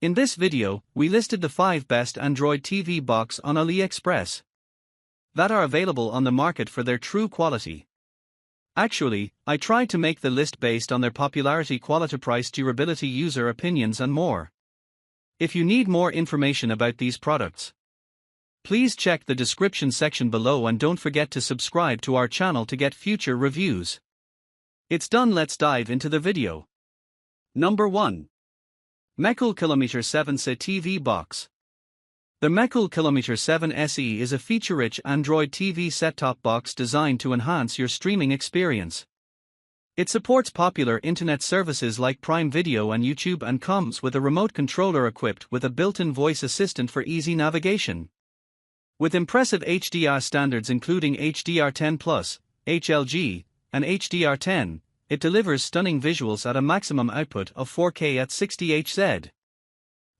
In this video, we listed the 5 best Android TV box on Aliexpress that are available on the market for their true quality. Actually, I tried to make the list based on their popularity, quality, price, durability, user opinions and more. If you need more information about these products, please check the description section below and don't forget to subscribe to our channel to get future reviews. It's done, let's dive into the video. Number 1. MECOOL Km7 TV Box. The MECOOL Km7 SE is a feature-rich Android TV set-top box designed to enhance your streaming experience. It supports popular internet services like Prime Video and YouTube and comes with a remote controller equipped with a built-in voice assistant for easy navigation. With impressive HDR standards including HDR10+, HLG, and HDR10, it delivers stunning visuals at a maximum output of 4K at 60Hz.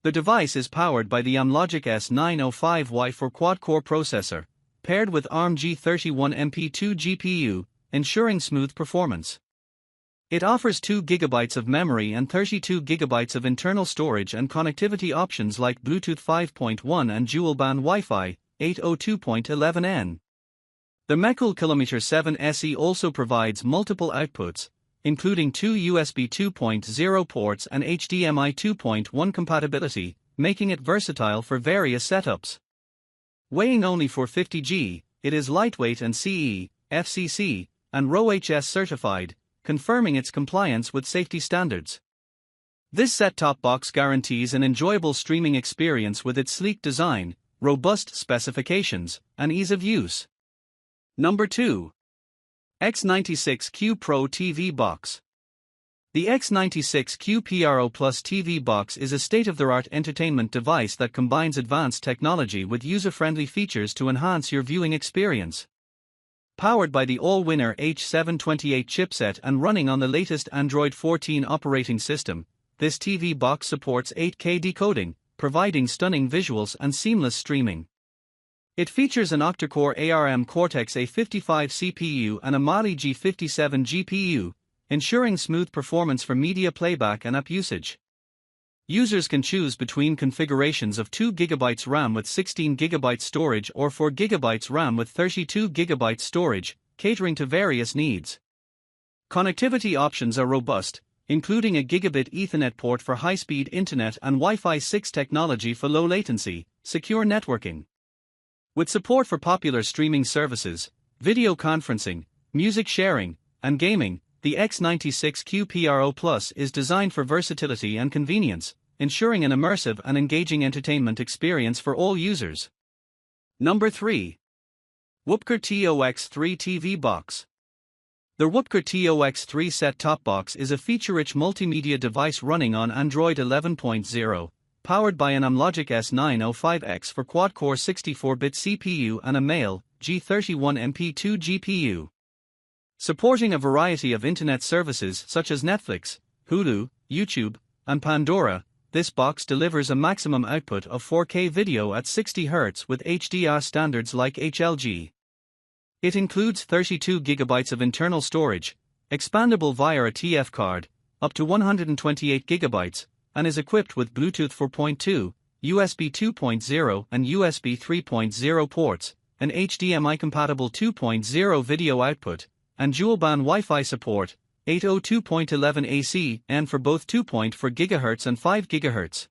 The device is powered by the Amlogic S905Y4 quad-core processor, paired with ARM G31MP2 GPU, ensuring smooth performance. It offers 2 GB of memory and 32 GB of internal storage and connectivity options like Bluetooth 5.1 and dual-band Wi-Fi 802.11n. The MECOOL Km7 SE also provides multiple outputs, including 2 USB 2.0 ports and HDMI 2.1 compatibility, making it versatile for various setups. Weighing only 450g, it is lightweight and CE, FCC, and RoHS certified, confirming its compliance with safety standards. This set-top box guarantees an enjoyable streaming experience with its sleek design, robust specifications, and ease of use. Number 2. X96Q Pro TV Box. The X96Q PRO TV Box is a state-of-the-art entertainment device that combines advanced technology with user-friendly features to enhance your viewing experience. Powered by the all-winner H728 chipset and running on the latest Android 14 operating system, this TV box supports 8K decoding, providing stunning visuals and seamless streaming. It features an octa-core ARM Cortex-A55 CPU and a Mali G57 GPU, ensuring smooth performance for media playback and app usage. Users can choose between configurations of 2 GB RAM with 16 GB storage or 4 GB RAM with 32 GB storage, catering to various needs. Connectivity options are robust, including a gigabit Ethernet port for high-speed internet and Wi-Fi 6 technology for low latency, secure networking. With support for popular streaming services, video conferencing, music sharing, and gaming, the X96Q PRO is designed for versatility and convenience, ensuring an immersive and engaging entertainment experience for all users. Number 3. Woopker TOX3 TV Box. The Woopker TOX3 set-top box is a feature-rich multimedia device running on Android 11.0. Powered by an Amlogic S905X for quad-core 64-bit CPU and a Male G31MP2 GPU. Supporting a variety of internet services such as Netflix, Hulu, YouTube, and Pandora, this box delivers a maximum output of 4K video at 60 Hz with HDR standards like HLG. It includes 32 GB of internal storage, expandable via a TF card, up to 128 GB, and is equipped with Bluetooth 4.2, USB 2.0 and USB 3.0 ports, an HDMI-compatible 2.0 video output, and dual-band Wi-Fi support, 802.11 AC and for both 2.4 GHz and 5 GHz.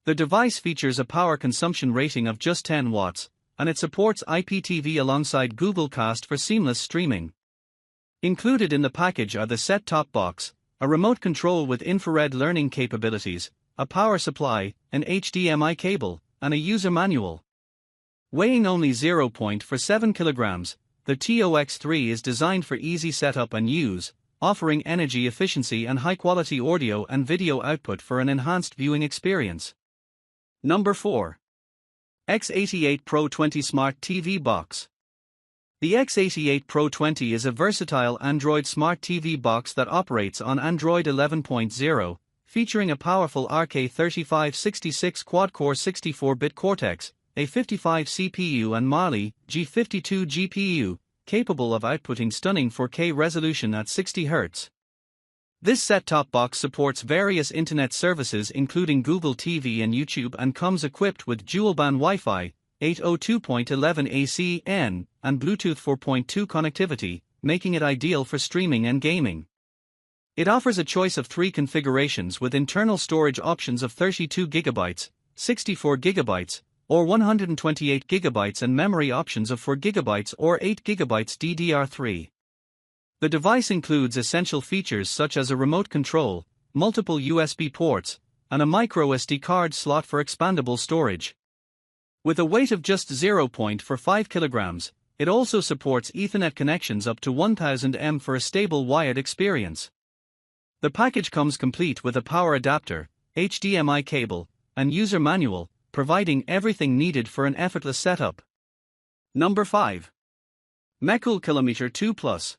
The device features a power consumption rating of just 10 watts, and it supports IPTV alongside Google Cast for seamless streaming. Included in the package are the set-top box, a remote control with infrared learning capabilities, a power supply, an HDMI cable, and a user manual. Weighing only 0.47 kg, the TOX3 is designed for easy setup and use, offering energy efficiency and high-quality audio and video output for an enhanced viewing experience. Number 4. X88 Pro 20 Smart TV Box. The X88 Pro 20 is a versatile Android smart TV box that operates on Android 11.0, featuring a powerful RK3566 quad-core 64-bit Cortex-A55 CPU and Mali G52 GPU, capable of outputting stunning 4K resolution at 60 Hz. This set-top box supports various internet services including Google TV and YouTube and comes equipped with dual-band Wi-Fi, 802.11 AC/N, and Bluetooth 4.2 connectivity, making it ideal for streaming and gaming. It offers a choice of 3 configurations with internal storage options of 32GB, 64GB, or 128GB and memory options of 4GB or 8GB DDR3. The device includes essential features such as a remote control, multiple USB ports, and a microSD card slot for expandable storage. With a weight of just 0.45 kg, it also supports Ethernet connections up to 1000 m for a stable wired experience. The package comes complete with a power adapter, HDMI cable, and user manual, providing everything needed for an effortless setup. Number 5. MECOOL Kilometer 2 Plus.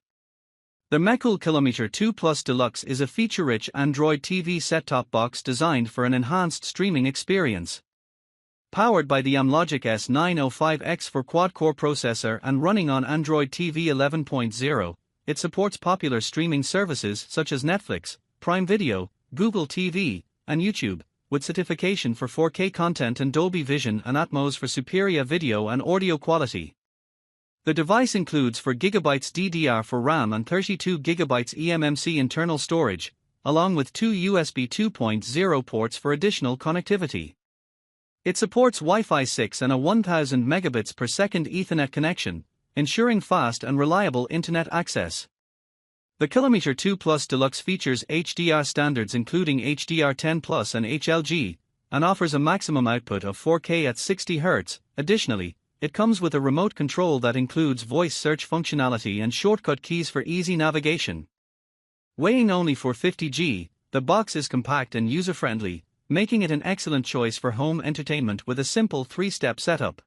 The MECOOL Kilometer 2 Plus Deluxe is a feature-rich Android TV set-top box designed for an enhanced streaming experience. Powered by the Amlogic S905X quad-core processor and running on Android TV 11.0, it supports popular streaming services such as Netflix, Prime Video, Google TV, and YouTube, with certification for 4K content and Dolby Vision and Atmos for superior video and audio quality. The device includes 4GB DDR for RAM and 32GB eMMC internal storage, along with 2 USB 2.0 ports for additional connectivity. It supports Wi-Fi 6 and a 1000 megabits per second Ethernet connection, ensuring fast and reliable internet access. The Kilometer 2 Plus Deluxe features HDR standards including HDR10 Plus and HLG, and offers a maximum output of 4K at 60 Hz. Additionally, it comes with a remote control that includes voice search functionality and shortcut keys for easy navigation. Weighing only 450g, the box is compact and user-friendly, making it an excellent choice for home entertainment with a simple 3-step setup.